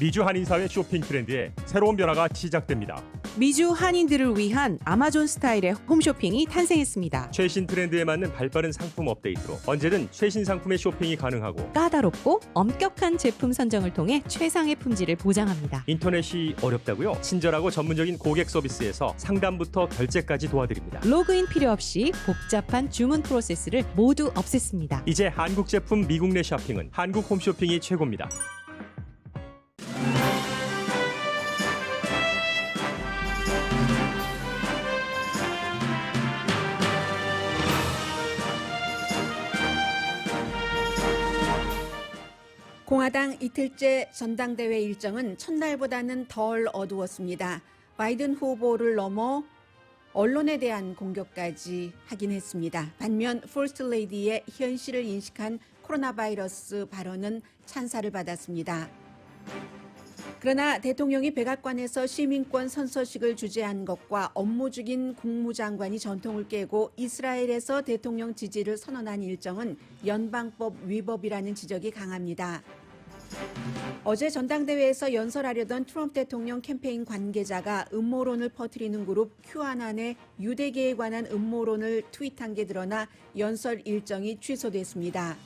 미주 한인사회 쇼핑 트렌드에 새로운 변화가 시작됩니다. 미주 한인들을 위한 아마존 스타일의 홈쇼핑이 탄생했습니다. 최신 트렌드에 맞는 발빠른 상품 업데이트로 언제든 최신 상품의 쇼핑이 가능하고 까다롭고 엄격한 제품 선정을 통해 최상의 품질을 보장합니다. 인터넷이 어렵다고요? 친절하고 전문적인 고객 서비스에서 상담부터 결제까지 도와드립니다. 로그인 필요 없이 복잡한 주문 프로세스를 모두 없앴습니다. 이제 한국 제품 미국 내 쇼핑은 한국 홈쇼핑이 최고입니다. 공화당 이틀째 전당대회 일정은 첫날보다는 덜 어두웠습니다. 바이든 후보를 넘어 언론에 대한 공격까지 하긴 했습니다. 반면 퍼스트 레이디의 현실을 인식한 코로나 바이러스 발언은 찬사를 받았습니다. 그러나 대통령이 백악관에서 시민권 선서식을 주재한 것과 업무 중인 국무장관이 전통을 깨고 이스라엘에서 대통령 지지를 선언한 일정은 연방법 위법이라는 지적이 강합니다. 어제 전당대회에서 연설하려던 트럼프 대통령 캠페인 관계자가 음모론을 퍼뜨리는 그룹 큐아난의 유대계에 관한 음모론을 트윗한 게 드러나 연설 일정이 취소됐습니다.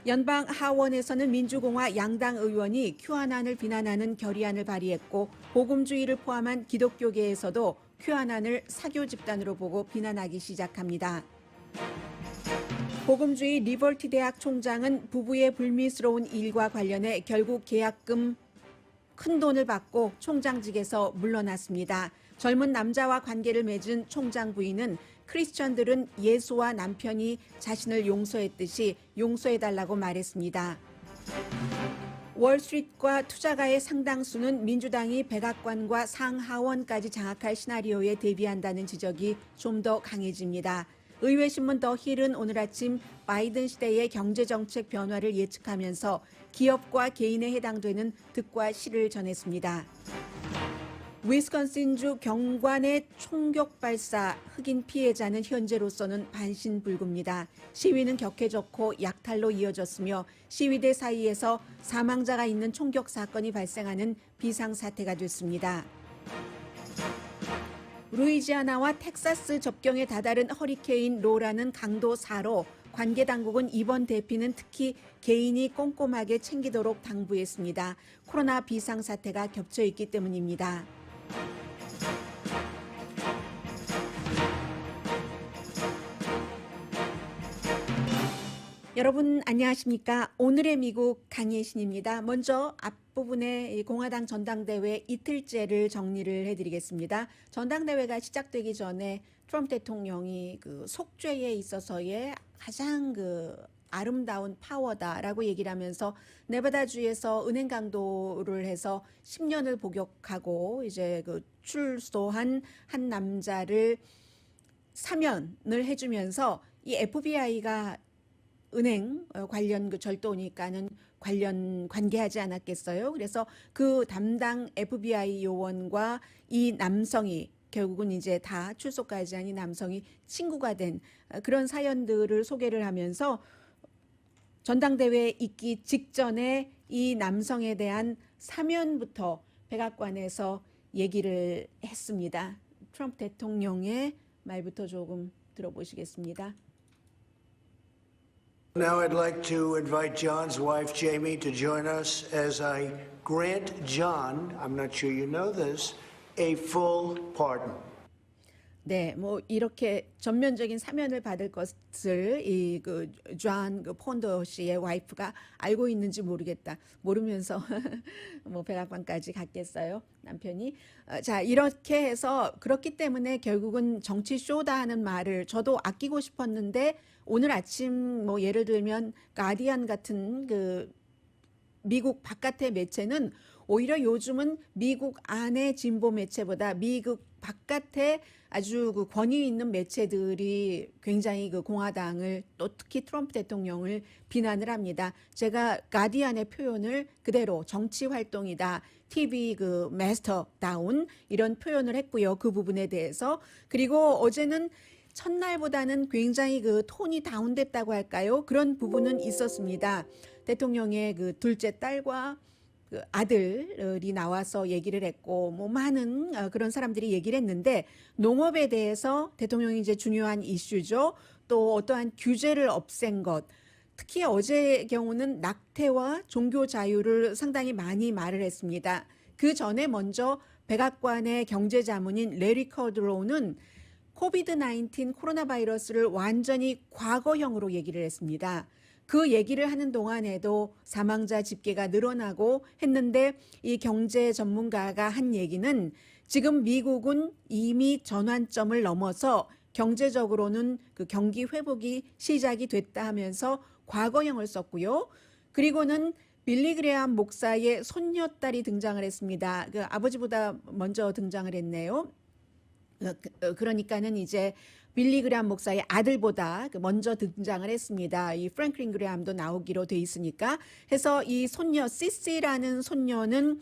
연방 하원에서는 민주공화 양당 의원이 큐아난을 비난하는 결의안을 발의했고 복음주의를 포함한 기독교계에서도 큐아난을 사교 집단으로 보고 비난하기 시작합니다. 복음주의 리버티 대학 총장은 부부의 불미스러운 일과 관련해 결국 계약금 큰 돈을 받고 총장직에서 물러났습니다. 젊은 남자와 관계를 맺은 총장 부인은 크리스천들은 예수와 남편이 자신을 용서했듯이 용서해달라고 말했습니다. 월스트리트과 투자가의 상당수는 민주당이 백악관과 상하원까지 장악할 시나리오에 대비한다는 지적이 좀 더 강해집니다. 의회신문 더 힐은 오늘 아침 바이든 시대의 경제정책 변화를 예측하면서 기업과 개인에 해당되는 득과 실을 전했습니다. 위스콘신주 경관의 총격 발사 흑인 피해자는 현재로서는 반신불구입니다. 시위는 격해졌고 약탈로 이어졌으며 시위대 사이에서 사망자가 있는 총격 사건이 발생하는 비상사태가 됐습니다. 루이지아나와 텍사스 접경에 다다른 허리케인 로라는 강도 4로 관계 당국은 이번 대피는 특히 개인이 꼼꼼하게 챙기도록 당부했습니다. 코로나 비상사태가 겹쳐 있기 때문입니다. 여러분 안녕하십니까? 오늘의 미국 강예신입니다. 먼저 앞부분에 공화당 전당대회 이틀째를 정리를 해드리겠습니다. 전당대회가 시작되기 전에 트럼프 대통령이 그 속죄에 있어서의 가장 아름다운 파워다라고 얘기를 하면서 네바다주에서 은행 강도를 해서 10년을 복역하고 이제 출소한 한 남자를 사면을 해주면서 이 FBI가 은행 관련 절도니까는 관계하지 않았겠어요. 그래서 그 담당 FBI 요원과 이 남성이 결국은 이제 다 출소까지 한 이 남성이 친구가 된 그런 사연들을 소개를 하면서 전당대회에 있기 직전에 이 남성에 대한 사면부터 백악관에서 얘기를 했습니다. 트럼프 대통령의 말부터 조금 들어보시겠습니다. Now I'd like to invite John's wife, Jamie, to join us as I grant John, I'm not sure you know this, a full pardon. 네, 뭐 이렇게 전면적인 사면을 받을 것을 존 폰더 씨의 와이프가 알고 있는지 모르겠다. 모르면서 뭐 백악관까지 갔겠어요, 남편이. 자, 이렇게 해서 그렇기 때문에 결국은 정치 쇼다 하는 말을 저도 아끼고 싶었는데 오늘 아침 뭐 예를 들면 가디언 같은 미국 바깥의 매체는 오히려 요즘은 미국 안의 진보 매체보다 미국 바깥에 아주 권위 있는 매체들이 굉장히 공화당을 또 특히 트럼프 대통령을 비난을 합니다. 제가 가디언의 표현을 그대로 정치 활동이다, TV 마스터다운 이런 표현을 했고요. 그 부분에 대해서. 그리고 어제는 첫날보다는 굉장히 톤이 다운됐다고 할까요? 그런 부분은 있었습니다. 대통령의 둘째 딸과 그 아들이 나와서 얘기를 했고 뭐 많은 그런 사람들이 얘기를 했는데 농업에 대해서 대통령이 이제 중요한 이슈죠. 또 어떠한 규제를 없앤 것. 특히 어제의 경우는 낙태와 종교 자유를 상당히 많이 말을 했습니다. 그 전에 먼저 백악관의 경제자문인 레리 커드로우는 코비드-19 코로나 바이러스를 완전히 과거형으로 얘기를 했습니다. 그 얘기를 하는 동안에도 사망자 집계가 늘어나고 했는데 이 경제 전문가가 한 얘기는 지금 미국은 이미 전환점을 넘어서 경제적으로는 그 경기 회복이 시작이 됐다 하면서 과거형을 썼고요. 그리고는 빌리 그레암 목사의 손녀딸이 등장을 했습니다. 그 아버지보다 먼저 등장을 했네요. 그러니까는 이제 빌리 그레암 목사의 아들보다 먼저 등장을 했습니다. 이 프랭클린 그레암도 나오기로 돼 있으니까. 해서 이 손녀 시시라는 손녀는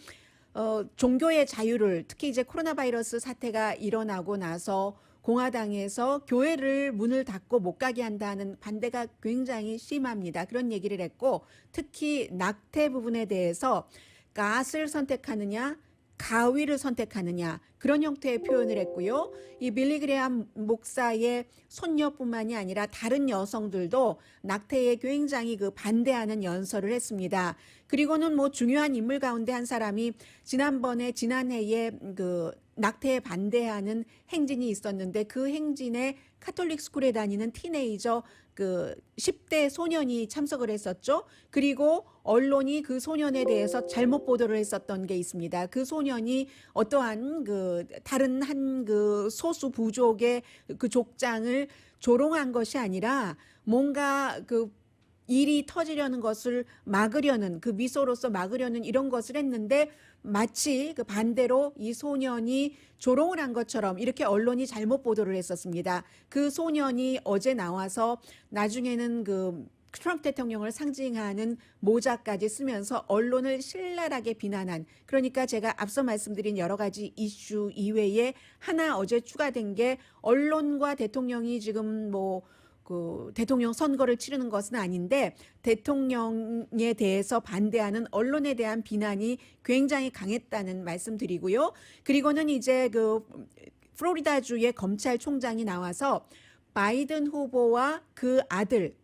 종교의 자유를 특히 이제 코로나 바이러스 사태가 일어나고 나서 공화당에서 교회를 문을 닫고 못 가게 한다는 반대가 굉장히 심합니다. 그런 얘기를 했고 특히 낙태 부분에 대해서 갓을 선택하느냐 가위를 선택하느냐 그런 형태의 표현을 했고요. 이 빌리 그레암 목사의 손녀뿐만이 아니라 다른 여성들도 낙태에 굉장히 그 반대하는 연설을 했습니다. 그리고는 뭐 중요한 인물 가운데 한 사람이 지난해에 그 낙태에 반대하는 행진이 있었는데 그 행진에 카톨릭 스쿨에 다니는 티네이저 그 10대 소년이 참석을 했었죠. 그리고 언론이 그 소년에 대해서 잘못 보도를 했었던 게 있습니다. 그 소년이 어떠한 그 다른 한 그 소수 부족의 그 족장을 조롱한 것이 아니라 뭔가 그 일이 터지려는 것을 막으려는 그 미소로서 막으려는 이런 것을 했는데 마치 그 반대로 이 소년이 조롱을 한 것처럼 이렇게 언론이 잘못 보도를 했었습니다. 그 소년이 어제 나와서 나중에는 그 트럼프 대통령을 상징하는 모자까지 쓰면서 언론을 신랄하게 비난한 그러니까 제가 앞서 말씀드린 여러 가지 이슈 이외에 하나 어제 추가된 게 언론과 대통령이 지금 뭐 그 대통령 선거를 치르는 것은 아닌데 대통령에 대해서 반대하는 언론에 대한 비난이 굉장히 강했다는 말씀드리고요. 그리고는 이제 그 플로리다주의 검찰총장이 나와서 바이든 후보와 그 아들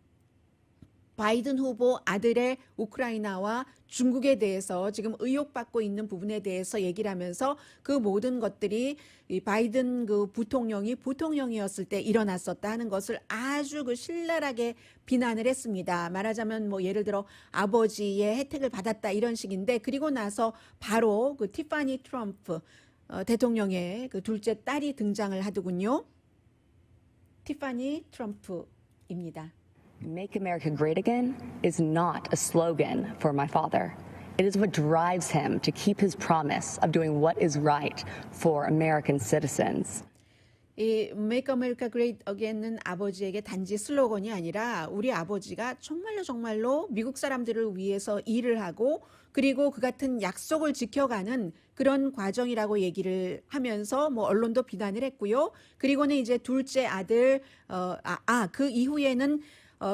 바이든 후보 아들의 우크라이나와 중국에 대해서 지금 의혹받고 있는 부분에 대해서 얘기를 하면서 그 모든 것들이 이 바이든 그 부통령이었을 때 일어났었다 하는 것을 아주 그 신랄하게 비난을 했습니다. 말하자면 뭐 예를 들어 아버지의 혜택을 받았다 이런 식인데 그리고 나서 바로 그 티파니 트럼프 대통령의 그 둘째 딸이 등장을 하더군요. 티파니 트럼프입니다. Make America Great Again is not a slogan for my father. It is what drives him to keep his promise of doing what is right for American citizens. 이 Make America Great Again은 아버지에게 단지 슬로건이 아니라 우리 아버지가 정말로 미국 사람들을 위해서 일을 하고 그리고 그 같은 약속을 지켜가는 그런 과정이라고 얘기를 하면서 뭐 언론도 비난을 했고요. 그리고는 이제 둘째 아들 그 이후에는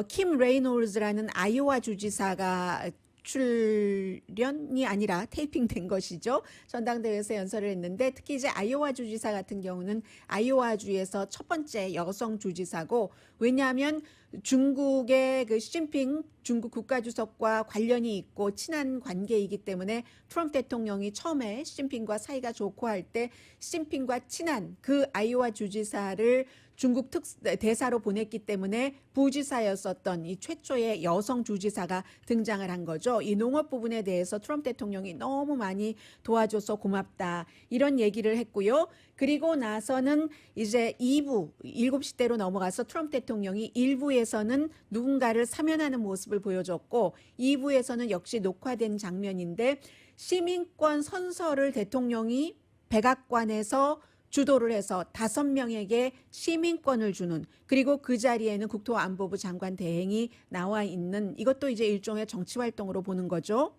킴 레이놀즈라는 아이오와 주지사가 출연이 아니라 테이핑된 것이죠. 전당대회에서 연설을 했는데 특히 이제 아이오와 주지사 같은 경우는 아이오와주에서 첫 번째 여성 주지사고 왜냐하면 중국의 그 시진핑 중국 국가주석과 관련이 있고 친한 관계이기 때문에 트럼프 대통령이 처음에 시진핑과 사이가 좋고 할 때 시진핑과 친한 그 아이오와 주지사를 중국 대사로 보냈기 때문에 부지사였었던 이 최초의 여성 주지사가 등장을 한 거죠. 이 농업 부분에 대해서 트럼프 대통령이 너무 많이 도와줘서 고맙다 이런 얘기를 했고요. 그리고 나서는 이제 2부 7시대로 넘어가서 트럼프 대통령이 1부에서는 누군가를 사면하는 모습을 보여줬고 2부에서는 역시 녹화된 장면인데 시민권 선서를 대통령이 백악관에서 주도를 해서 5명에게 시민권을 주는 그리고 그 자리에는 국토안보부 장관 대행이 나와 있는 이것도 이제 일종의 정치 활동으로 보는 거죠.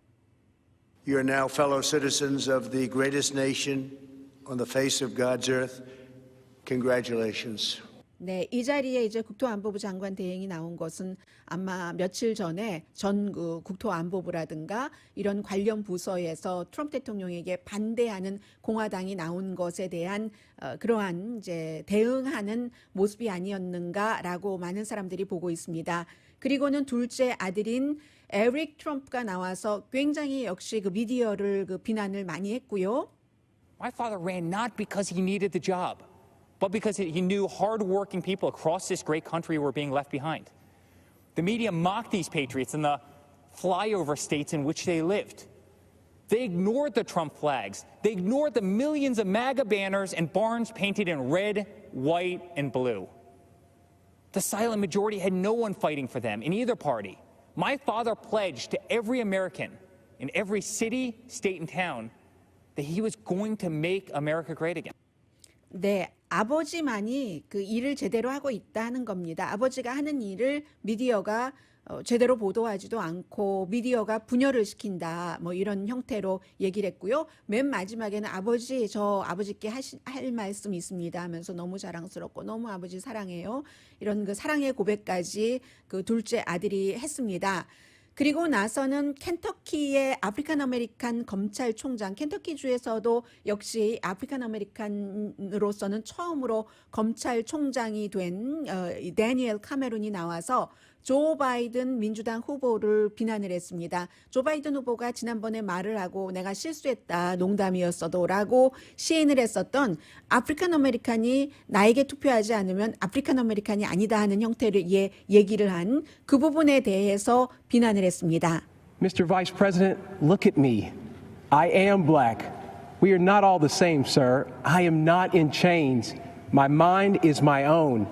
You are now fellow citizens of the greatest nation on the face of God's earth. Congratulations. 네, 이 자리에 이제 국토안보부 장관 대행이 나온 것은 아마 며칠 전에 전 그 국토안보부라든가 이런 관련 부서에서 트럼프 대통령에게 반대하는 공화당이 나온 것에 대한 그러한 이제 대응하는 모습이 아니었는가라고 많은 사람들이 보고 있습니다. 그리고는 둘째 아들인 에릭 트럼프가 나와서 굉장히 역시 그 미디어를 그 비난을 많이 했고요. My father ran not because he needed the job, but because he knew hard-working people across this great country were being left behind. The media mocked these patriots in the flyover states in which they lived. They ignored the Trump flags. They ignored the millions of MAGA banners and barns painted in red, white, and blue. The silent majority had no one fighting for them in either party. My father pledged to every American in every city, state, and town that he was going to make America great again. 네, 아버지만이 그 일을 제대로 하고 있다 하는 겁니다. 아버지가 하는 일을 미디어가 제대로 보도하지도 않고 미디어가 분열을 시킨다. 뭐 이런 형태로 얘기를 했고요. 맨 마지막에는 아버지, 저 아버지께 할 말씀이 있습니다 하면서 너무 자랑스럽고 너무 아버지 사랑해요. 이런 그 사랑의 고백까지 그 둘째 아들이 했습니다. 그리고 나서는 켄터키의 아프리칸 아메리칸 검찰총장, 켄터키주에서도 역시 아프리칸 아메리칸으로서는 처음으로 검찰총장이 된 데니엘 카메룬이 나와서 조 바이든 민주당 후보를 비난을 했습니다. 조 바이든 후보가 지난번에 말을 하고 내가 실수했다, 농담이었어도 라고 시인을 했었던 아프리칸 아메리칸이 나에게 투표하지 않으면 아프리칸 아메리칸이 아니다 하는 형태를 얘기를 한 그 부분에 대해서 비난을 했습니다. Mr. Vice President, look at me. I am black. We are not all the same, sir. I am not in chains. My mind is my own.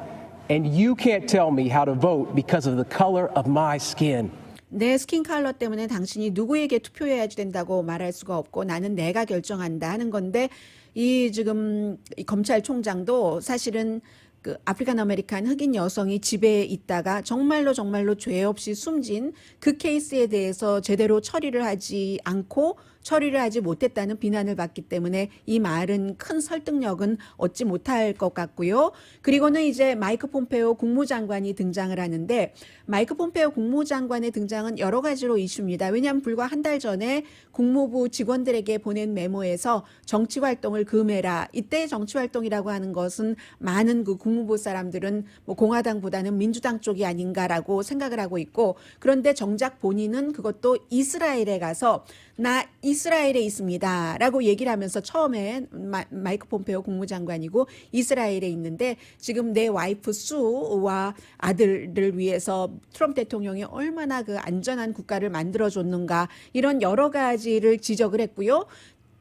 And you can't tell me how to vote because of the color of my skin. 내 스킨 컬러 때문에 당신이 누구에게 투표해야 된다고 말할 수가 없고 나는 내가 결정한다 하는 건데 이 지금 이 검찰총장도 사실은 그 아프리칸 아메리칸 흑인 여성이 집에 있다가 정말로 죄 없이 숨진 그 케이스에 대해서 제대로 처리를 하지 않고 처리를 하지 못했다는 비난을 받기 때문에 이 말은 큰 설득력은 얻지 못할 것 같고요. 그리고는 이제 마이크 폼페오 국무장관이 등장을 하는데 마이크 폼페오 국무장관의 등장은 여러 가지로 이슈입니다. 왜냐하면 불과 한 달 전에 국무부 직원들에게 보낸 메모에서 정치활동을 금해라. 이때 정치활동이라고 하는 것은 많은 그 국무부 사람들은 뭐 공화당보다는 민주당 쪽이 아닌가라고 생각을 하고 있고 그런데 정작 본인은 그것도 이스라엘에 가서 나 이스라엘에 있습니다 라고 얘기를 하면서 처음에 마이크 폼페오 국무장관이고 이스라엘에 있는데 지금 내 와이프 수와 아들을 위해서 트럼프 대통령이 얼마나 그 안전한 국가를 만들어줬는가 이런 여러 가지를 지적을 했고요.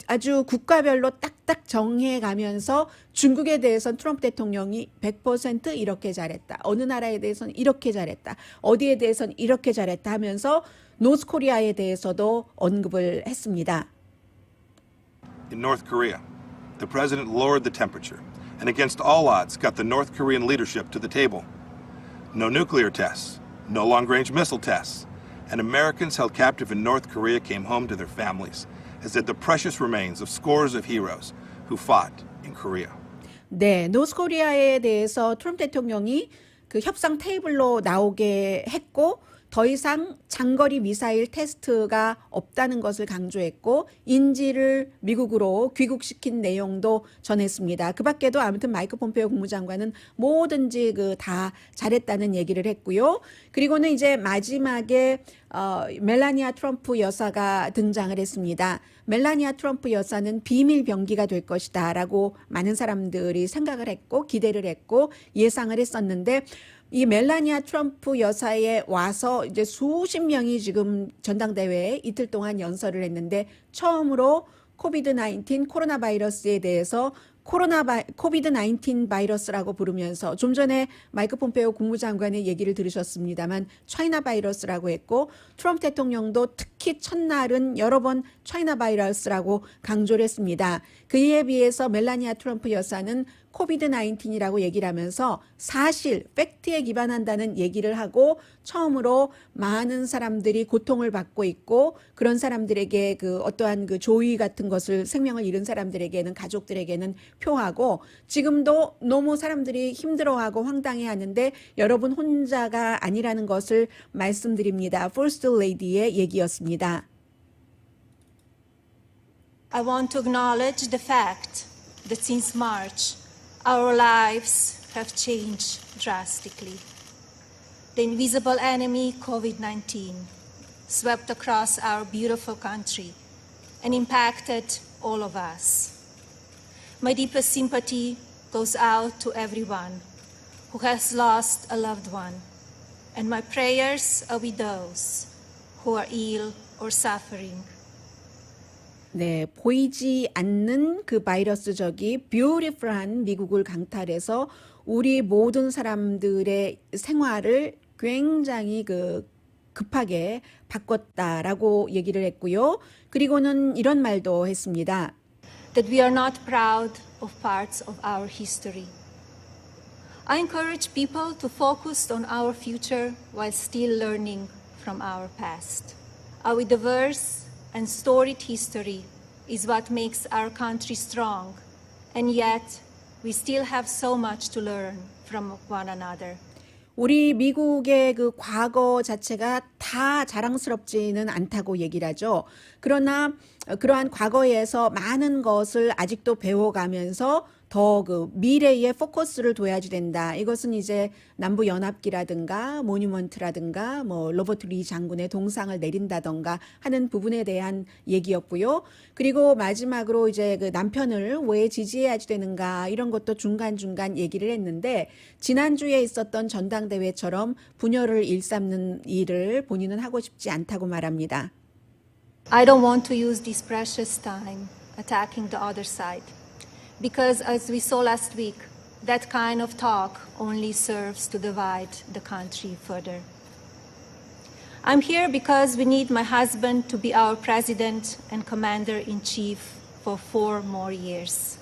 아주 국가별로 딱딱 정해가면서 중국에 대해서는 트럼프 대통령이 100% 이렇게 잘했다. 어느 나라에 대해서는 이렇게 잘했다. 어디에 대해서는 이렇게 잘했다 하면서 노스코리아에 대해서도 언급을 했습니다. In North Korea, the president lowered the temperature and against all odds got the North Korean leadership to the table. No nuclear tests, no long-range missile tests, and Americans held captive in North Korea came home to their families, as did the precious remains of scores of heroes who fought in Korea. 네, 노스코리아에 대해서 트럼프 대통령이 그 협상 테이블로 나오게 했고 더 이상 장거리 미사일 테스트가 없다는 것을 강조했고 인질을 미국으로 귀국시킨 내용도 전했습니다. 그 밖에도 아무튼 마이크 폼페오 국무장관은 뭐든지 그 다 잘했다는 얘기를 했고요. 그리고는 이제 마지막에 멜라니아 트럼프 여사가 등장을 했습니다. 멜라니아 트럼프 여사는 비밀 병기가 될 것이다 라고 많은 사람들이 생각을 했고 기대를 했고 예상을 했었는데 이 멜라니아 트럼프 여사에 와서 이제 수십 명이 지금 전당대회에 이틀 동안 연설을 했는데 처음으로 코비드-19 코로나 바이러스에 대해서 코비드-19 바이러스라고 부르면서 좀 전에 마이크 폼페오 국무장관의 얘기를 들으셨습니다만 차이나 바이러스라고 했고 트럼프 대통령도 특히 첫날은 여러 번 차이나 바이러스라고 강조를 했습니다. 그에 비해서 멜라니아 트럼프 여사는 코비드 19이라고 얘기를 하면서 사실 팩트에 기반한다는 얘기를 하고 처음으로 많은 사람들이 고통을 받고 있고 그런 사람들에게 그 어떠한 그 조의 같은 것을 생명을 잃은 사람들에게는 가족들에게는 표하고 지금도 너무 사람들이 힘들어하고 황당해하는데 여러분 혼자가 아니라는 것을 말씀드립니다. First Lady의 얘기였습니다. I want to acknowledge the fact that since March, our lives have changed drastically. The invisible enemy, COVID-19, swept across our beautiful country and impacted all of us. My deepest sympathy goes out to everyone who has lost a loved one, and my prayers are with those who are ill or suffering. 네, 보이지 않는 그 바이러스적이 뷰티풀한 미국을 강탈해서 우리 모든 사람들의 생활을 굉장히 급하게 바꿨다라고 얘기를 했고요. 그리고는 이런 말도 했습니다. That we are not proud of parts of our history. I encourage people to focus on our future while still learning from our past. Our diverse and storied history is what makes our country strong, and yet we still have so much to learn from one another. 우리 미국의 그 과거 자체가 다 자랑스럽지는 않다고 얘기를 하죠. 그러나 그러한 과거에서 많은 것을 아직도 배워가면서 더 그 미래에 포커스를 둬야지 된다. 이것은 이제 남부 연합기라든가 모뉴먼트라든가 뭐 로버트 리 장군의 동상을 내린다던가 하는 부분에 대한 얘기였고요. 그리고 마지막으로 이제 그 남편을 왜 지지해야지 되는가 이런 것도 중간중간 얘기를 했는데 지난주에 있었던 전당대회처럼 분열을 일삼는 일을 본인은 하고 싶지 않다고 말합니다. I don't want to use this precious time attacking the other side. Because as we saw last week, that kind of talk only serves to divide the country further. I'm here because we need my husband to be our president and commander-in-chief for 4 more years.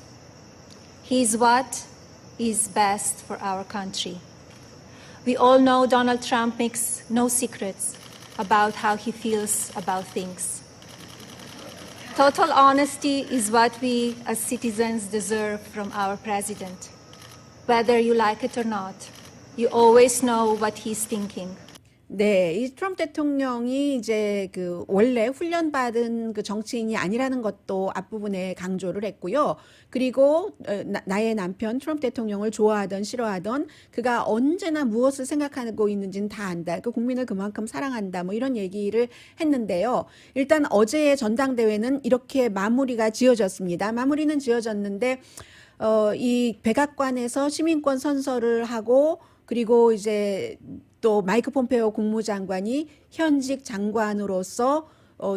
He is what is best for our country. We all know Donald Trump makes no secrets about how he feels about things. Total honesty is what we as citizens deserve from our president. Whether you like it or not, you always know what he's thinking. 네, 이 트럼프 대통령이 이제 그 원래 훈련받은 그 정치인이 아니라는 것도 앞부분에 강조를 했고요. 그리고 나의 남편 트럼프 대통령을 좋아하던 싫어하던 그가 언제나 무엇을 생각하고 있는지는 다 안다. 그 국민을 그만큼 사랑한다. 뭐 이런 얘기를 했는데요. 일단 어제의 전당대회는 이렇게 마무리가 지어졌습니다. 마무리는 지어졌는데 이 백악관에서 시민권 선서를 하고 그리고 이제 또 마이크 폼페오 국무장관이 현직 장관으로서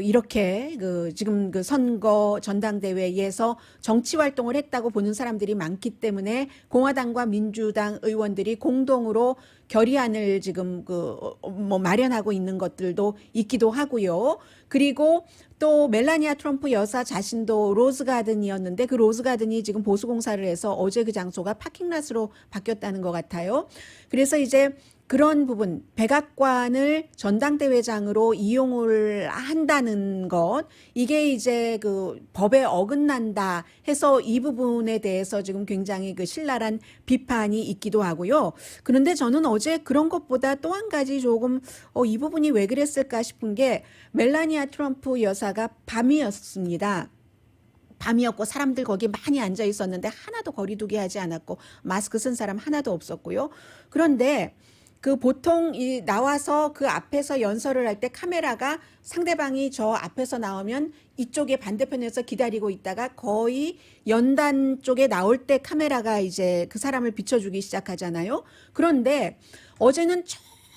이렇게 지금 그 선거 전당대회에서 정치 활동을 했다고 보는 사람들이 많기 때문에 공화당과 민주당 의원들이 공동으로 결의안을 지금 뭐 마련하고 있는 것들도 있기도 하고요. 그리고 또 멜라니아 트럼프 여사 자신도 로즈가든이었는데 그 로즈가든이 지금 보수공사를 해서 어제 그 장소가 파킹랏으로 바뀌었다는 것 같아요. 그래서 이제 그런 부분, 백악관을 전당대회장으로 이용을 한다는 것, 이게 이제 그 법에 어긋난다 해서 이 부분에 대해서 지금 굉장히 그 신랄한 비판이 있기도 하고요. 그런데 저는 어제 그런 것보다 또 한 가지 조금 이 부분이 왜 그랬을까 싶은 게 멜라니아 트럼프 여사가 밤이었습니다. 밤이었고 사람들 거기 많이 앉아 있었는데 하나도 거리두기 하지 않았고 마스크 쓴 사람 하나도 없었고요. 그런데 그 보통 나와서 그 앞에서 연설을 할 때 카메라가 상대방이 저 앞에서 나오면 이쪽에 반대편에서 기다리고 있다가 거의 연단 쪽에 나올 때 카메라가 이제 그 사람을 비춰주기 시작하잖아요. 그런데 어제는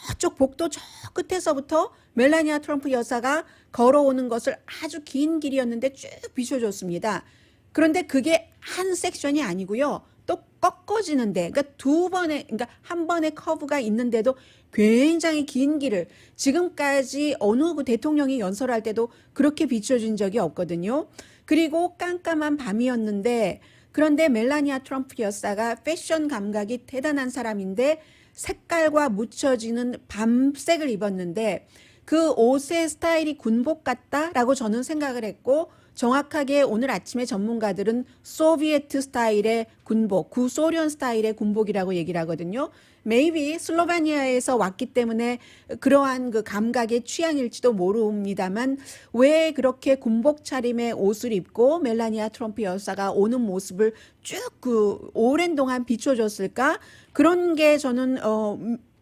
저쪽 복도 저 끝에서부터 멜라니아 트럼프 여사가 걸어오는 것을 아주 긴 길이었는데 쭉 비춰줬습니다. 그런데 그게 한 섹션이 아니고요. 또 꺾어지는데, 그러니까 한 번의 커브가 있는데도 굉장히 긴 길을 지금까지 어느 그 대통령이 연설할 때도 그렇게 비춰준 적이 없거든요. 그리고 깜깜한 밤이었는데 그런데 멜라니아 트럼프 여사가 패션 감각이 대단한 사람인데 색깔과 묻혀지는 밤색을 입었는데 그 옷의 스타일이 군복 같다라고 저는 생각을 했고, 정확하게 오늘 아침에 전문가들은 소비에트 스타일의 군복, 구소련 스타일의 군복이라고 얘기를 하거든요. maybe 슬로바니아에서 왔기 때문에 그러한 그 감각의 취향일지도 모릅니다만, 왜 그렇게 군복 차림의 옷을 입고 멜라니아 트럼프 여사가 오는 모습을 쭉 그 오랜 동안 비춰줬을까? 그런 게 저는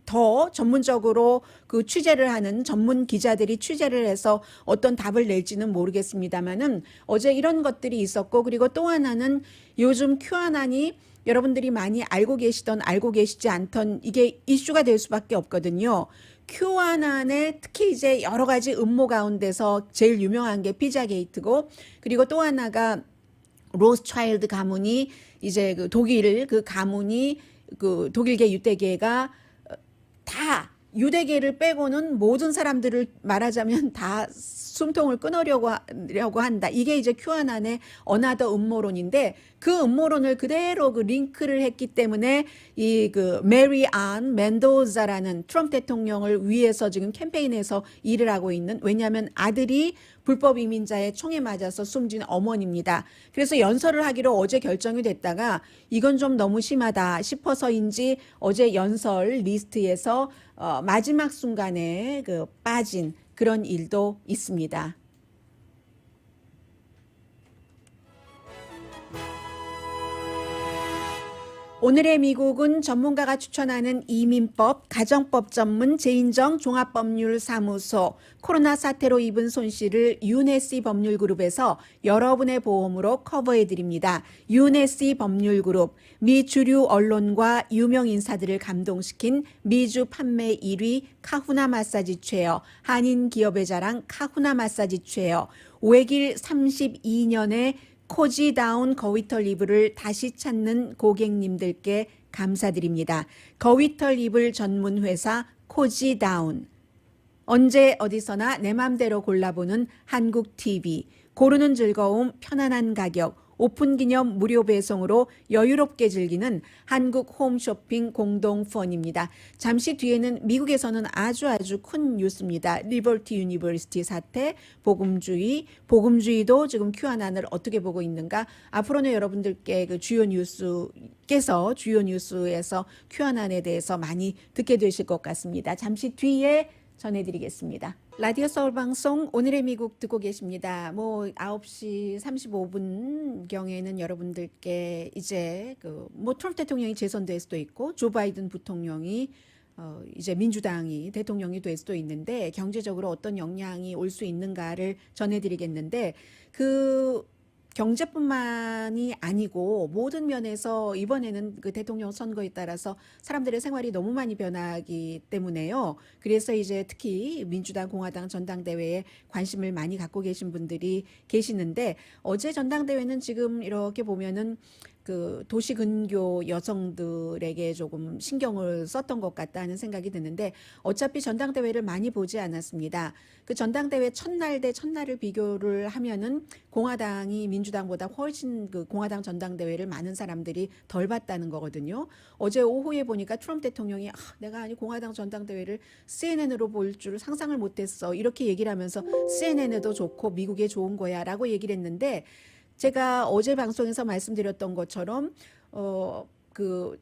더 전문적으로 그 취재를 하는 전문 기자들이 취재를 해서 어떤 답을 낼지는 모르겠습니다만은, 어제 이런 것들이 있었고, 그리고 또 하나는 요즘 큐아난이 여러분들이 많이 알고 계시던 알고 계시지 않던 이게 이슈가 될 수밖에 없거든요. 큐아난의 특히 이제 여러 가지 음모 가운데서 제일 유명한 게 피자 게이트고, 그리고 또 하나가 로스차일드 가문이 이제 그 독일 그 가문이 그 독일계 유대계가 다 유대계를 빼고는 모든 사람들을 말하자면 다 숨통을 끊으려고 한다. 이게 이제 큐아난의 어나더 음모론인데, 그 음모론을 그대로 그 링크를 했기 때문에 이 그 메리 안 멘도자라는 트럼프 대통령을 위해서 지금 캠페인에서 일을 하고 있는, 왜냐하면 아들이 불법 이민자의 총에 맞아서 숨진 어머니입니다. 그래서 연설을 하기로 어제 결정이 됐다가 이건 좀 너무 심하다 싶어서인지 어제 연설 리스트에서 마지막 순간에 그 빠진 그런 일도 있습니다. 오늘의 미국은 전문가가 추천하는 이민법, 가정법 전문 제인정 종합법률사무소, 코로나 사태로 입은 손실을 유네시 법률그룹에서 여러분의 보험으로 커버해드립니다. 유네시 법률그룹, 미 주류 언론과 유명 인사들을 감동시킨 미주 판매 1위 카후나 마사지 체어, 한인 기업의 자랑 카후나 마사지 체어, 외길 32년의 코지다운 거위털 이불을 다시 찾는 고객님들께 감사드립니다. 거위털 이불 전문 회사 코지다운. 언제 어디서나 내 맘대로 골라보는 한국 TV. 고르는 즐거움, 편안한 가격, 오픈 기념 무료 배송으로 여유롭게 즐기는 한국 홈쇼핑 공동펀입니다. 잠시 뒤에는 미국에서는 아주 큰 뉴스입니다. 리버티 유니버시티 사태, 복음주의도 지금 큐아난을 어떻게 보고 있는가? 앞으로는 여러분들께 그 주요 뉴스에서 큐아난에 대해서 많이 듣게 되실 것 같습니다. 잠시 뒤에 전해드리겠습니다. 라디오 서울 방송 오늘의 미국 듣고 계십니다. 9시 35분 경에는 여러분들께 이제 트럼프 대통령이 재선될 수도 있고 조 바이든 부통령이 이제 민주당이 대통령이 될 수도 있는데 경제적으로 어떤 영향이 올 수 있는가를 전해드리겠는데, 그 경제뿐만이 아니고 모든 면에서 이번에는 그 대통령 선거에 따라서 사람들의 생활이 너무 많이 변하기 때문에요. 그래서 이제 특히 민주당, 공화당 전당대회에 관심을 많이 갖고 계신 분들이 계시는데, 어제 전당대회는 지금 이렇게 보면은 그 도시 근교 여성들에게 조금 신경을 썼던 것 같다는 생각이 드는데, 어차피 전당대회를 많이 보지 않았습니다. 그 전당대회 첫날 대 첫날을 비교를 하면은 공화당이 민주당보다 훨씬 그 공화당 전당대회를 많은 사람들이 덜 봤다는 거거든요. 어제 오후에 보니까 트럼프 대통령이 내가 공화당 전당대회를 CNN으로 볼 줄 상상을 못했어, 이렇게 얘기를 하면서 CNN에도 좋고 미국에 좋은 거야 라고 얘기를 했는데, 제가 어제 방송에서 말씀드렸던 것처럼 그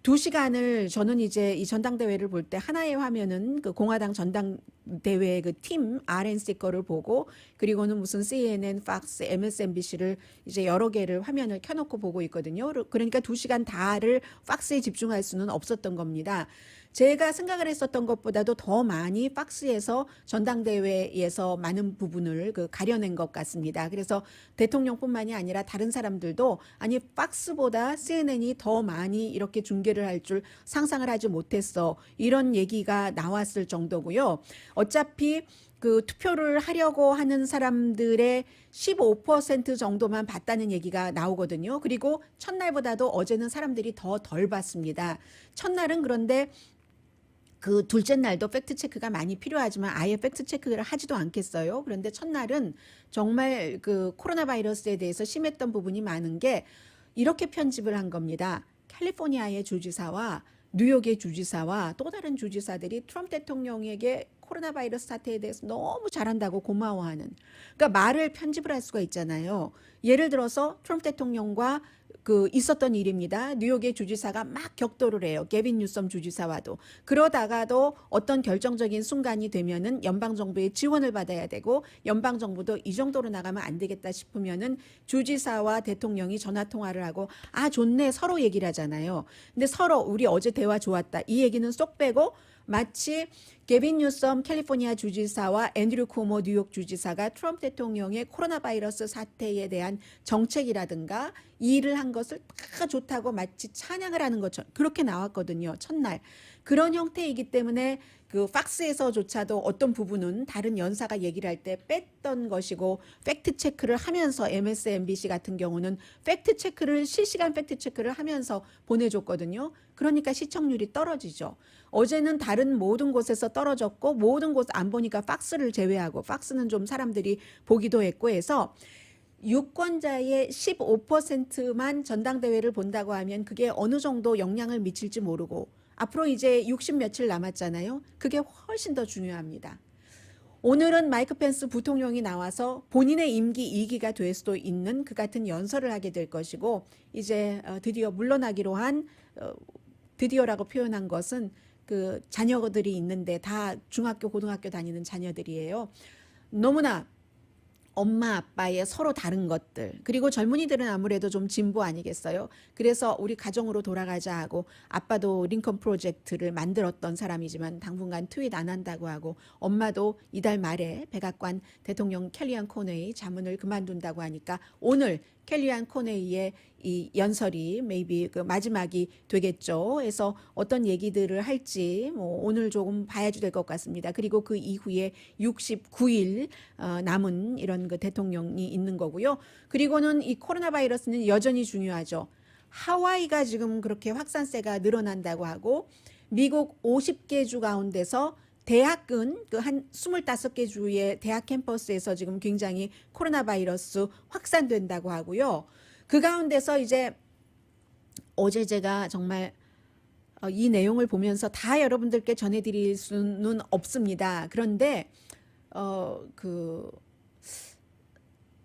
2시간을 저는 이제 이 전당대회를 볼 때 하나의 화면은 그 공화당 전당대회 그 팀 RNC 거를 보고, 그리고는 무슨 CNN, 팍스, MSNBC를 이제 여러 개를 화면을 켜놓고 보고 있거든요. 그러니까 2시간 다를 팍스에 집중할 수는 없었던 겁니다. 제가 생각을 했었던 것보다도 더 많이 팍스에서 전당대회에서 많은 부분을 가려낸 것 같습니다. 그래서 대통령뿐만이 아니라 다른 사람들도 아니 팍스보다 CNN이 더 많이 이렇게 중계를 할 줄 상상을 하지 못했어, 이런 얘기가 나왔을 정도고요. 어차피 그 투표를 하려고 하는 사람들의 15% 정도만 봤다는 얘기가 나오거든요. 그리고 첫날보다도 어제는 사람들이 더 덜 봤습니다. 첫날은 그런데 그 둘째 날도 팩트체크가 많이 필요하지만 아예 팩트체크를 하지도 않겠어요. 그런데 첫날은 정말 그 코로나 바이러스에 대해서 심했던 부분이 많은 게, 이렇게 편집을 한 겁니다. 캘리포니아의 주지사와 뉴욕의 주지사와 또 다른 주지사들이 트럼프 대통령에게 코로나 바이러스 사태에 대해서 너무 잘한다고 고마워하는, 그러니까 말을 편집을 할 수가 있잖아요. 예를 들어서 트럼프 대통령과 있었던 일입니다. 뉴욕의 주지사가 막 격돌을 해요. 게빈 뉴섬 주지사와도. 그러다가도 어떤 결정적인 순간이 되면은 연방정부의 지원을 받아야 되고, 연방정부도 이 정도로 나가면 안 되겠다 싶으면은 주지사와 대통령이 전화통화를 하고, 아, 좋네. 서로 얘기를 하잖아요. 근데 서로 우리 어제 대화 좋았다. 이 얘기는 쏙 빼고, 마치 게빈 뉴섬 캘리포니아 주지사와 앤드류 쿠오모 뉴욕 주지사가 트럼프 대통령의 코로나 바이러스 사태에 대한 정책이라든가 이 일을 한 것을 다 좋다고 마치 찬양을 하는 것처럼 그렇게 나왔거든요. 첫날. 그런 형태이기 때문에 팍스에서조차도 어떤 부분은 다른 연사가 얘기를 할 때 뺐던 것이고, 팩트 체크를 하면서 MSNBC 같은 경우는 실시간 팩트 체크를 하면서 보내줬거든요. 그러니까 시청률이 떨어지죠. 어제는 다른 모든 곳에서 떨어졌고, 모든 곳 안 보니까 팍스를 제외하고, 팍스는 좀 사람들이 보기도 했고 해서 유권자의 15%만 전당대회를 본다고 하면 그게 어느 정도 영향을 미칠지 모르고, 앞으로 이제 60 며칠 남았잖아요. 그게 훨씬 더 중요합니다. 오늘은 마이크 펜스 부통령이 나와서 본인의 임기 2기가 될 수도 있는 그 같은 연설을 하게 될 것이고, 이제 드디어 물러나기로 한, 드디어라고 표현한 것은 자녀들이 있는데 다 중학교, 고등학교 다니는 자녀들이에요. 너무나 엄마 아빠의 서로 다른 것들, 그리고 젊은이들은 아무래도 좀 진보 아니겠어요? 그래서 우리 가정으로 돌아가자 하고, 아빠도 링컨 프로젝트를 만들었던 사람이지만 당분간 트윗 안 한다고 하고, 엄마도 이달 말에 백악관 대통령 켈리안 코네이 자문을 그만둔다고 하니까 오늘 켈리안 코네이의 이 연설이 maybe 마지막이 되겠죠. 그래서 어떤 얘기들을 할지 오늘 조금 봐야 될 것 같습니다. 그리고 그 이후에 69일 남은 이런 대통령이 있는 거고요. 그리고는 이 코로나 바이러스는 여전히 중요하죠. 하와이가 지금 그렇게 확산세가 늘어난다고 하고, 미국 50개 주 가운데서 대학은 한 25개 주의 대학 캠퍼스에서 지금 굉장히 코로나 바이러스 확산된다고 하고요. 그 가운데서 이제 어제 제가 정말 이 내용을 보면서 다 여러분들께 전해드릴 수는 없습니다. 그런데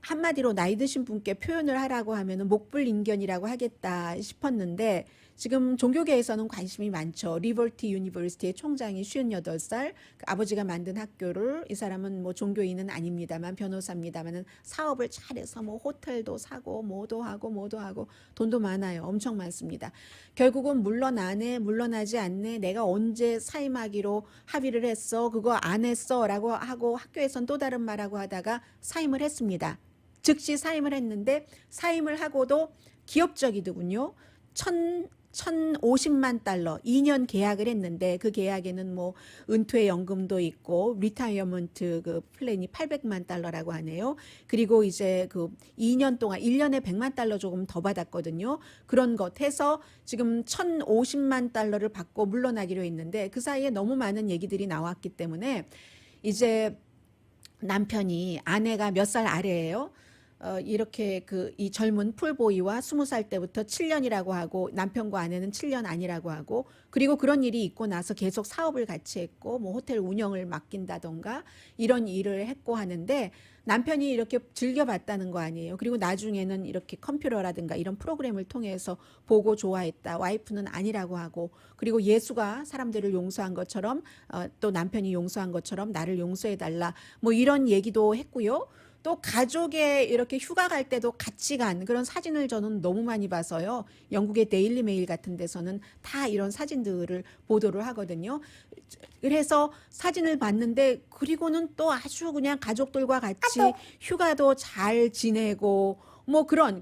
한마디로 나이 드신 분께 표현을 하라고 하면은 목불인견이라고 하겠다 싶었는데, 지금 종교계에서는 관심이 많죠. 리버티 유니버시티의 총장이 58살, 아버지가 만든 학교를, 이 사람은 종교인은 아닙니다만 변호사입니다만 사업을 잘해서 호텔도 사고 뭐도 하고 돈도 많아요. 엄청 많습니다. 결국은 물러나지 않네, 내가 언제 사임하기로 합의를 했어, 그거 안 했어 라고 하고, 학교에선 또 다른 말하고 하다가 사임을 했습니다. 즉시 사임을 했는데, 사임을 하고도 기업적이더군요. 1,050만 달러 2년 계약을 했는데, 그 계약에는 은퇴 연금도 있고 리타이어먼트 플랜이 800만 달러라고 하네요. 그리고 이제 2년 동안 1년에 100만 달러 조금 더 받았거든요. 그런 것 해서 지금 1,050만 달러를 받고 물러나기로 했는데, 그 사이에 너무 많은 얘기들이 나왔기 때문에 이제 남편이, 아내가 몇 살 아래예요. 이렇게 이 젊은 풀보이와 20살 때부터 7년이라고 하고, 남편과 아내는 7년 아니라고 하고, 그리고 그런 일이 있고 나서 계속 사업을 같이 했고, 호텔 운영을 맡긴다던가 이런 일을 했고 하는데, 남편이 이렇게 즐겨봤다는 거 아니에요. 그리고 나중에는 이렇게 컴퓨터라든가 이런 프로그램을 통해서 보고 좋아했다. 와이프는 아니라고 하고, 그리고 예수가 사람들을 용서한 것처럼 또 남편이 용서한 것처럼 나를 용서해달라, 이런 얘기도 했고요. 또 가족에 이렇게 휴가 갈 때도 같이 간 그런 사진을 저는 너무 많이 봐서요. 영국의 데일리 메일 같은 데서는 다 이런 사진들을 보도를 하거든요. 그래서 사진을 봤는데, 그리고는 또 아주 그냥 가족들과 같이 휴가도 잘 지내고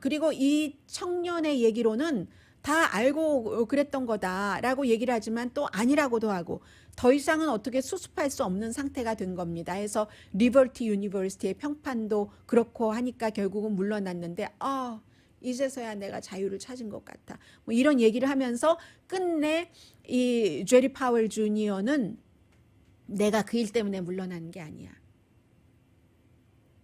그리고 이 청년의 얘기로는 다 알고 그랬던 거다라고 얘기를 하지만 또 아니라고도 하고, 더 이상은 어떻게 수습할 수 없는 상태가 된 겁니다. 해서 리버티 유니버시티의 평판도 그렇고 하니까 결국은 물러났는데, 이제서야 내가 자유를 찾은 것 같아. 이런 얘기를 하면서 끝내 이 제리 파월 주니어는 내가 그 일 때문에 물러나는 게 아니야.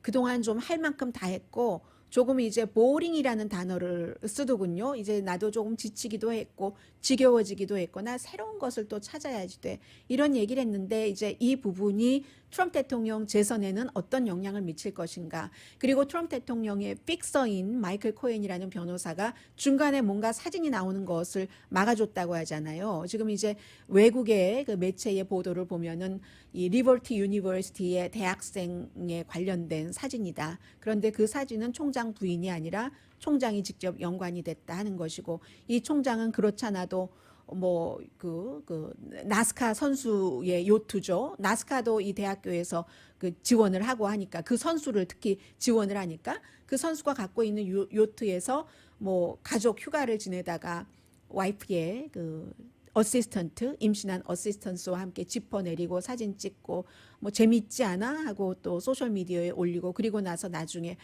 그동안 좀 할 만큼 다 했고, 조금 이제 보링이라는 단어를 쓰더군요. 이제 나도 조금 지치기도 했고 지겨워지기도 했거나 새로운 것을 또 찾아야지 돼. 이런 얘기를 했는데 이제 이 부분이 트럼프 대통령 재선에는 어떤 영향을 미칠 것인가. 그리고 트럼프 대통령의 픽서인 마이클 코엔이라는 변호사가 중간에 뭔가 사진이 나오는 것을 막아줬다고 하잖아요. 지금 이제 외국의 그 매체의 보도를 보면은 이 리버티 유니버시티의 대학생에 관련된 사진이다. 그런데 그 사진은 총장 부인이 아니라 총장이 직접 연관이 됐다 하는 것이고, 이 총장은 그렇잖아도 뭐 그 나스카 선수의 요트죠. 나스카도 이 대학교에서 그 지원을 하고 하니까, 그 선수를 특히 지원을 하니까 그 선수가 갖고 있는 요트에서 뭐 가족 휴가를 지내다가 와이프의 그 어시스턴트, 임신한 어시스턴트와 함께 짚어내리고 사진 찍고 뭐 재밌지 않아? 하고 또 소셜미디어에 올리고, 그리고 나서 나중에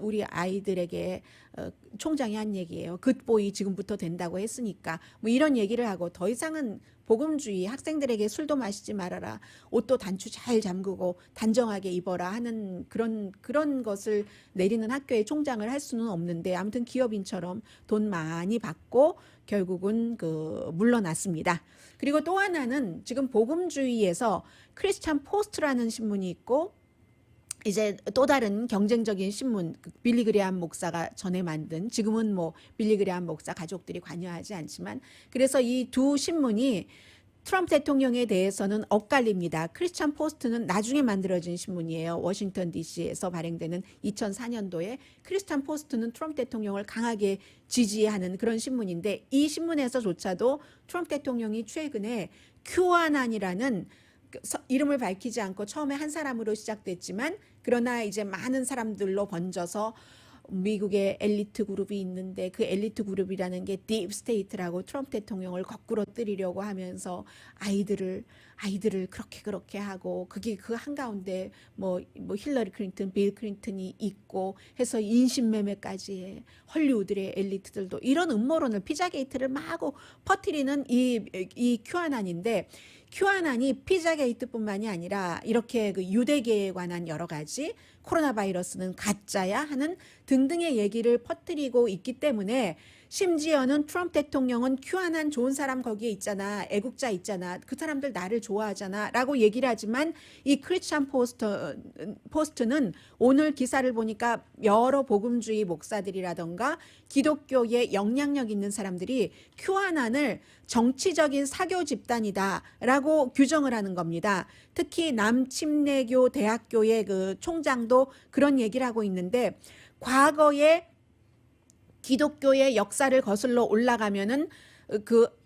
우리 아이들에게 총장이 한 얘기예요. 굿보이 지금부터 된다고 했으니까 뭐 이런 얘기를 하고, 더 이상은 복음주의, 학생들에게 술도 마시지 말아라, 옷도 단추 잘 잠그고 단정하게 입어라 하는 그런 것을 내리는 학교의 총장을 할 수는 없는데, 아무튼 기업인처럼 돈 많이 받고 결국은 물러났습니다. 그리고 또 하나는 지금 복음주의에서 크리스찬 포스트라는 신문이 있고, 이제 또 다른 경쟁적인 신문, 빌리 그레함 목사가 전에 만든, 지금은 뭐 빌리 그레함 목사 가족들이 관여하지 않지만, 그래서 이 두 신문이 트럼프 대통령에 대해서는 엇갈립니다. 크리스찬 포스트는 나중에 만들어진 신문이에요. 워싱턴 DC에서 발행되는 2004년도에. 크리스찬 포스트는 트럼프 대통령을 강하게 지지하는 그런 신문인데, 이 신문에서조차도 트럼프 대통령이 최근에 큐아난이라는 이름을 밝히지 않고 처음에 한 사람으로 시작됐지만, 그러나 이제 많은 사람들로 번져서 미국의 엘리트 그룹이 있는데, 그 엘리트 그룹이라는 게 딥 스테이트라고 트럼프 대통령을 거꾸로 때리려고 하면서 아이들을 그렇게 하고, 그게 그 한가운데 뭐 힐러리 클린턴, 빌 클린턴이 있고 해서 인신매매까지 해. 헐리우드의 엘리트들도 이런 음모론을, 피자게이트를 마구 퍼뜨리는 이 큐아난인데, 큐아난이 피자게이트뿐만이 아니라 이렇게 그 유대계에 관한 여러 가지, 코로나 바이러스는 가짜야 하는 등등의 얘기를 퍼뜨리고 있기 때문에, 심지어는 트럼프 대통령은 큐아난 좋은 사람 거기에 있잖아, 애국자 있잖아, 그 사람들 나를 좋아하잖아 라고 얘기를 하지만, 이 크리스찬 포스트는 오늘 기사를 보니까 여러 복음주의 목사들이라던가 기독교에 영향력 있는 사람들이 큐아난을 정치적인 사교 집단이다 라고 규정을 하는 겁니다. 특히 남침례교 대학교의 그 총장도 그런 얘기를 하고 있는데, 과거에 기독교의 역사를 거슬러 올라가면은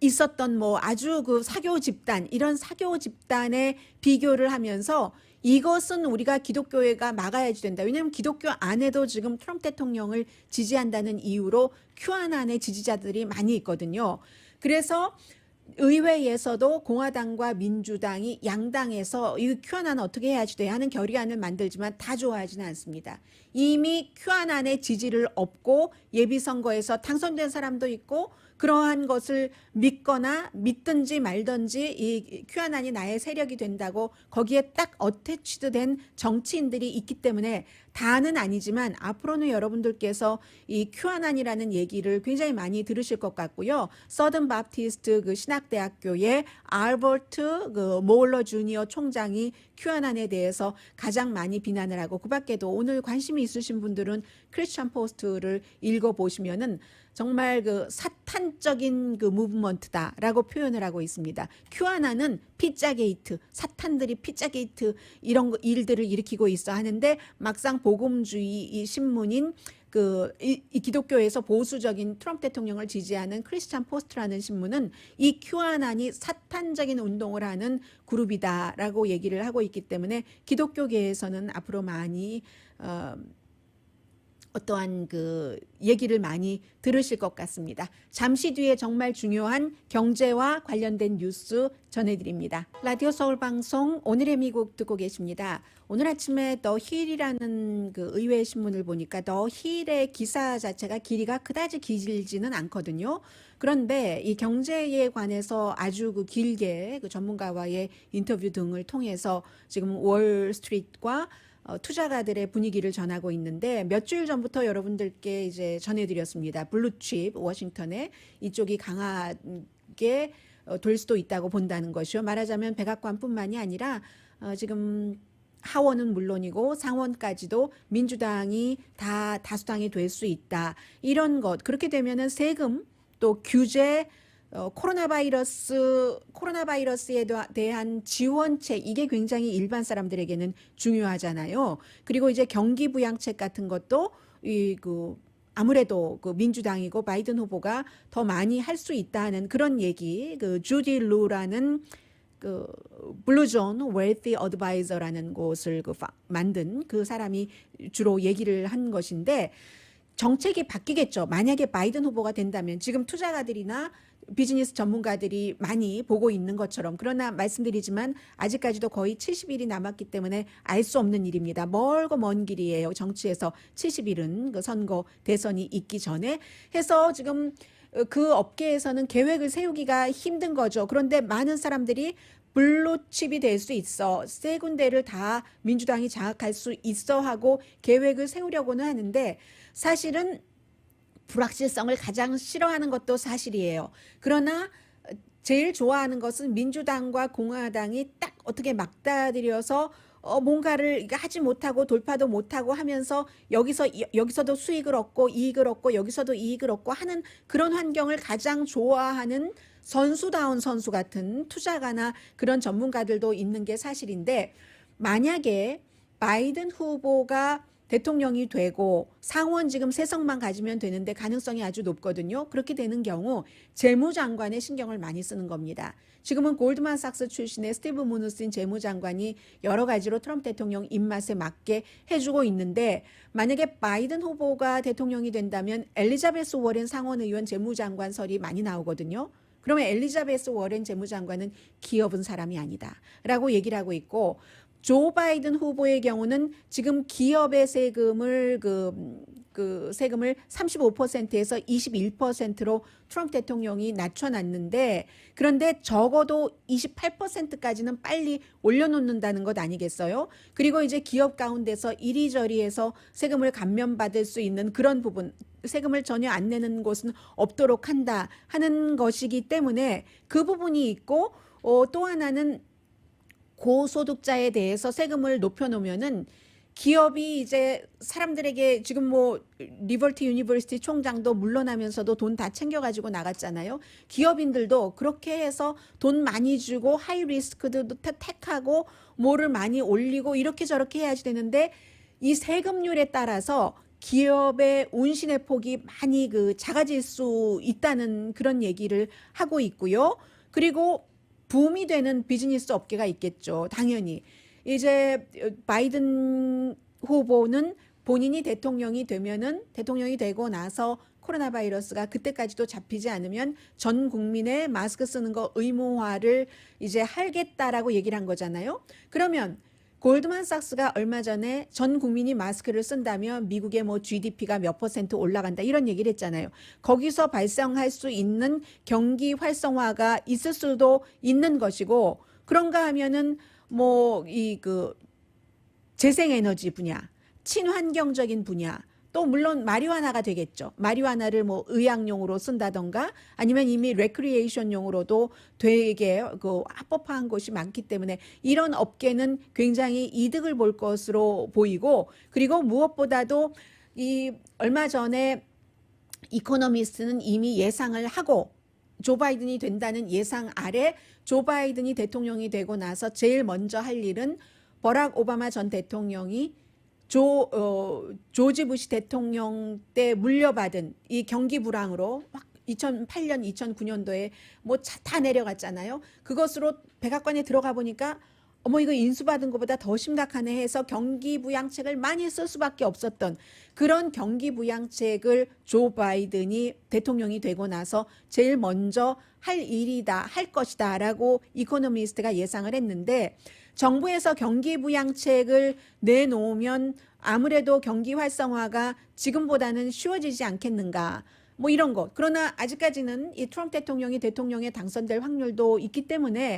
있었던 뭐 아주 그 사교 집단, 이런 사교 집단에 비교를 하면서 이것은 우리가 기독교회가 막아야지 된다. 왜냐하면 기독교 안에도 지금 트럼프 대통령을 지지한다는 이유로 큐아난의 지지자들이 많이 있거든요. 그래서 의회에서도 공화당과 민주당이 양당에서 이 큐아난은 어떻게 해야지 돼 하는 결의안을 만들지만 다 좋아하지는 않습니다. 이미 큐아난의 지지를 얻고 예비선거에서 당선된 사람도 있고, 그러한 것을 믿거나 믿든지 말든지 이 큐아난이 나의 세력이 된다고 거기에 딱 어태치드된 정치인들이 있기 때문에, 다는 아니지만 앞으로는 여러분들께서 이 큐아난이라는 얘기를 굉장히 많이 들으실 것 같고요. 서든 바프티스트 그 신학대학교의 알버트 그 몰러 주니어 총장이 큐아난에 대해서 가장 많이 비난을 하고, 그 밖에도 오늘 관심이 있으신 분들은 크리스찬 포스트를 읽어보시면은 정말 그 사탄적인 그 무브먼트다라고 표현을 하고 있습니다. 큐아난은 피자게이트, 사탄들이 피자게이트 이런 일들을 일으키고 있어 하는데, 막상 복음주의 이 신문인 이 기독교에서 보수적인 트럼프 대통령을 지지하는 크리스찬 포스트라는 신문은 이 큐아난이 사탄적인 운동을 하는 그룹이다라고 얘기를 하고 있기 때문에, 기독교계에서는 앞으로 많이 어떠한 그 얘기를 많이 들으실 것 같습니다. 잠시 뒤에 정말 중요한 경제와 관련된 뉴스 전해드립니다. 라디오 서울 방송 오늘의 미국 듣고 계십니다. 오늘 아침에 더 힐이라는 그 의회 신문을 보니까 더 힐의 기사 자체가 길이가 그다지 길지는 않거든요. 그런데 이 경제에 관해서 아주 그 길게 그 전문가와의 인터뷰 등을 통해서 지금 월스트리트과 투자가들의 분위기를 전하고 있는데 몇 주일 전부터 여러분들께 이제 전해드렸습니다. 블루칩 워싱턴에 이쪽이 강하게 될 수도 있다고 본다는 것이요. 말하자면 백악관뿐만이 아니라 지금 하원은 물론이고 상원까지도 민주당이 다 다수당이 될 수 있다. 이런 것. 그렇게 되면은 세금 또 규제 코로나 바이러스에 대한 지원책 이게 굉장히 일반 사람들에게는 중요하잖아요. 그리고 이제 경기 부양책 같은 것도 아무래도 그 민주당이고 바이든 후보가 더 많이 할 수 있다는 그런 얘기. 그 주디 루라는 그 블루존 웰티 어드바이저라는 곳을 만든 그 사람이 주로 얘기를 한 것인데 정책이 바뀌겠죠. 만약에 바이든 후보가 된다면 지금 투자가들이나 비즈니스 전문가들이 많이 보고 있는 것처럼 그러나 말씀드리지만 아직까지도 거의 70일이 남았기 때문에 알 수 없는 일입니다. 멀고 먼 길이에요. 정치에서 70일은 그 선거 대선이 있기 전에 해서 지금 그 업계에서는 계획을 세우기가 힘든 거죠. 그런데 많은 사람들이 블루칩이 될 수 있어. 세 군데를 다 민주당이 장악할 수 있어 하고 계획을 세우려고는 하는데 사실은 불확실성을 가장 싫어하는 것도 사실이에요. 그러나 제일 좋아하는 것은 민주당과 공화당이 딱 어떻게 막다들여서 뭔가를 하지 못하고 돌파도 못하고 하면서 여기서도 수익을 얻고 이익을 얻고 여기서도 이익을 얻고 하는 그런 환경을 가장 좋아하는 선수다운 선수 같은 투자가나 그런 전문가들도 있는 게 사실인데 만약에 바이든 후보가 대통령이 되고 상원 지금 3석만 가지면 되는데 가능성이 아주 높거든요. 그렇게 되는 경우 재무장관에 신경을 많이 쓰는 겁니다. 지금은 골드만삭스 출신의 스티브 무누신 재무장관이 여러 가지로 트럼프 대통령 입맛에 맞게 해주고 있는데 만약에 바이든 후보가 대통령이 된다면 엘리자베스 워렌 상원의원 재무장관설이 많이 나오거든요. 그러면 엘리자베스 워렌 재무장관은 기업은 사람이 아니다 라고 얘기를 하고 있고 조 바이든 후보의 경우는 지금 기업의 세금을 세금을 35%에서 21%로 트럼프 대통령이 낮춰놨는데 그런데 적어도 28%까지는 빨리 올려놓는다는 것 아니겠어요? 그리고 이제 기업 가운데서 이리저리에서 세금을 감면받을 수 있는 그런 부분 세금을 전혀 안 내는 곳은 없도록 한다 하는 것이기 때문에 그 부분이 있고 또 하나는 고소득자에 대해서 세금을 높여놓으면은 기업이 이제 사람들에게 지금 뭐 리버티 유니버시티 총장도 물러나면서도 돈 다 챙겨가지고 나갔잖아요. 기업인들도 그렇게 해서 돈 많이 주고 하이 리스크도 택하고 뭐를 많이 올리고 이렇게 저렇게 해야지 되는데 이 세금률에 따라서 기업의 운신의 폭이 많이 작아질 수 있다는 그런 얘기를 하고 있고요. 그리고 붐이 되는 비즈니스 업계가 있겠죠. 당연히. 이제 바이든 후보는 본인이 대통령이 되고 나서 코로나 바이러스가 그때까지도 잡히지 않으면 전 국민의 마스크 쓰는 거 의무화를 이제 하겠다라고 얘기를 한 거잖아요. 그러면 골드만삭스가 얼마 전에 전 국민이 마스크를 쓴다면 미국의 뭐 GDP가 몇 % 올라간다 이런 얘기를 했잖아요. 거기서 발생할 수 있는 경기 활성화가 있을 수도 있는 것이고 그런가 하면은 뭐 재생에너지 분야, 친환경적인 분야 또 물론 마리화나가 되겠죠. 마리화나를 뭐 의약용으로 쓴다던가 아니면 이미 레크리에이션용으로도 되게 합법화한 곳이 많기 때문에 이런 업계는 굉장히 이득을 볼 것으로 보이고 그리고 무엇보다도 이 얼마 전에 이코노미스트는 이미 예상을 하고 조 바이든이 된다는 예상 아래 조 바이든이 대통령이 되고 나서 제일 먼저 할 일은 버락 오바마 전 대통령이 조지 부시 대통령 때 물려받은 이 경기 불황으로 막 2008년, 2009년도에 뭐 다 내려갔잖아요. 그것으로 백악관에 들어가 보니까 어머 이거 인수받은 것보다 더 심각하네 해서 경기 부양책을 많이 쓸 수밖에 없었던 그런 경기 부양책을 조 바이든이 대통령이 되고 나서 제일 먼저 할 것이다 라고 이코노미스트가 예상을 했는데 정부에서 경기 부양책을 내놓으면 아무래도 경기 활성화가 지금보다는 쉬워지지 않겠는가 뭐 이런 것. 그러나 아직까지는 이 트럼프 대통령이 대통령에 당선될 확률도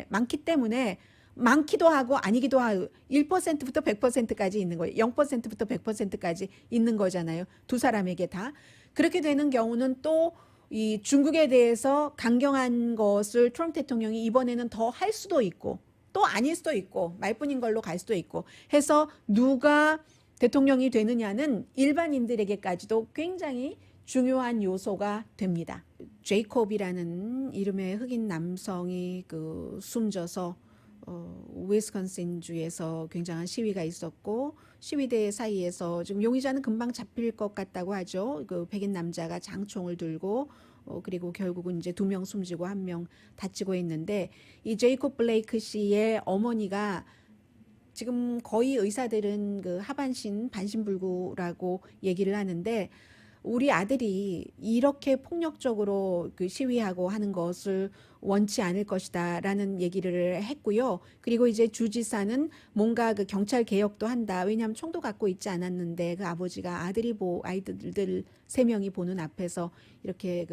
많기 때문에 많기도 하고 아니기도 하고 1%부터 100%까지 있는 거예요. 0%부터 100%까지 있는 거잖아요. 두 사람에게 다. 그렇게 되는 경우는 또 이 중국에 대해서 강경한 것을 트럼프 대통령이 이번에는 더 할 수도 있고 또 아닐 수도 있고 말뿐인 걸로 갈 수도 있고 해서 누가 대통령이 되느냐는 일반인들에게까지도 굉장히 중요한 요소가 됩니다. 제이콥이라는 이름의 흑인 남성이 숨져서 위스콘신 주에서 굉장한 시위가 있었고 시위대 사이에서 지금 용의자는 금방 잡힐 것 같다고 하죠. 백인 남자가 장총을 들고 그리고 결국은 이제 2명 숨지고 1명 다치고 있는데 이 제이콥 블레이크 씨의 어머니가 지금 거의 의사들은 하반신 반신불구라고 얘기를 하는데 우리 아들이 이렇게 폭력적으로 시위하고 하는 것을 원치 않을 것이다라는 얘기를 했고요. 그리고 이제 주지사는 뭔가 경찰 개혁도 한다. 왜냐하면 총도 갖고 있지 않았는데 아버지가 아이들 3명이 보는 앞에서 이렇게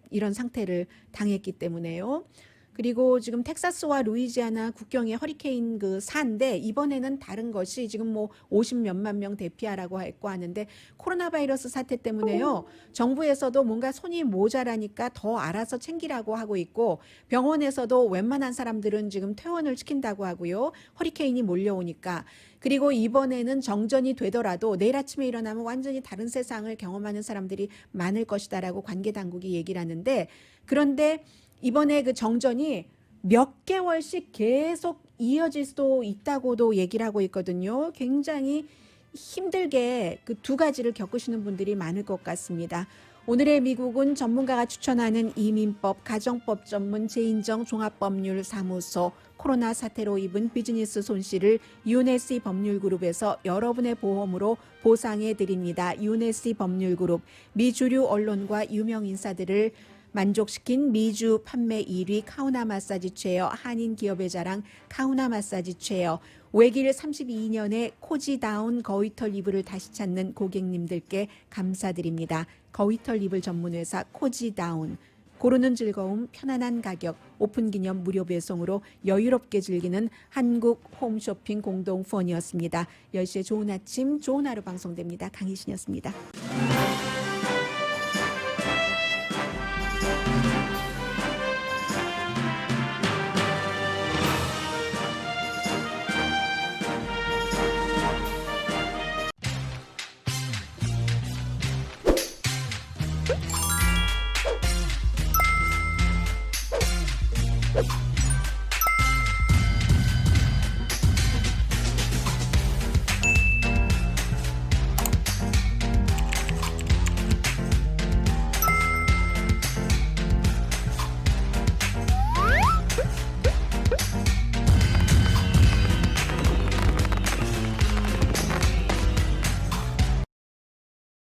이런 상태를 당했기 때문에요. 그리고 지금 텍사스와 루이지아나 국경에 허리케인 사인데 이번에는 다른 것이 지금 50몇만 명 대피하라고 했고 하는데 코로나 바이러스 사태 때문에요. 정부에서도 뭔가 손이 모자라니까 더 알아서 챙기라고 하고 있고 병원에서도 웬만한 사람들은 지금 퇴원을 시킨다고 하고요. 허리케인이 몰려오니까. 그리고 이번에는 정전이 되더라도 내일 아침에 일어나면 완전히 다른 세상을 경험하는 사람들이 많을 것이다라고 관계 당국이 얘기를 하는데 그런데 이번에 정전이 몇 개월씩 계속 이어질 수도 있다고도 얘기를 하고 있거든요. 굉장히 힘들게 2가지를 겪으시는 분들이 많을 것 같습니다. 오늘의 미국은 전문가가 추천하는 이민법, 가정법 전문 제인정 종합법률사무소 코로나 사태로 입은 비즈니스 손실을 UNSC 법률그룹에서 여러분의 보험으로 보상해 드립니다. UNSC 법률그룹, 미주류 언론과 유명 인사들을 만족시킨 미주 판매 1위 카우나 마사지 체어, 한인 기업의 자랑 카우나 마사지 체어, 외길 32년의 코지다운 거위털 이불을 다시 찾는 고객님들께 감사드립니다. 거위털 이불 전문회사 코지다운. 고르는 즐거움, 편안한 가격, 오픈 기념 무료 배송으로 여유롭게 즐기는 한국 홈쇼핑 공동 후원이었습니다. 10시에 좋은 아침, 좋은 하루 방송됩니다. 강희신이었습니다.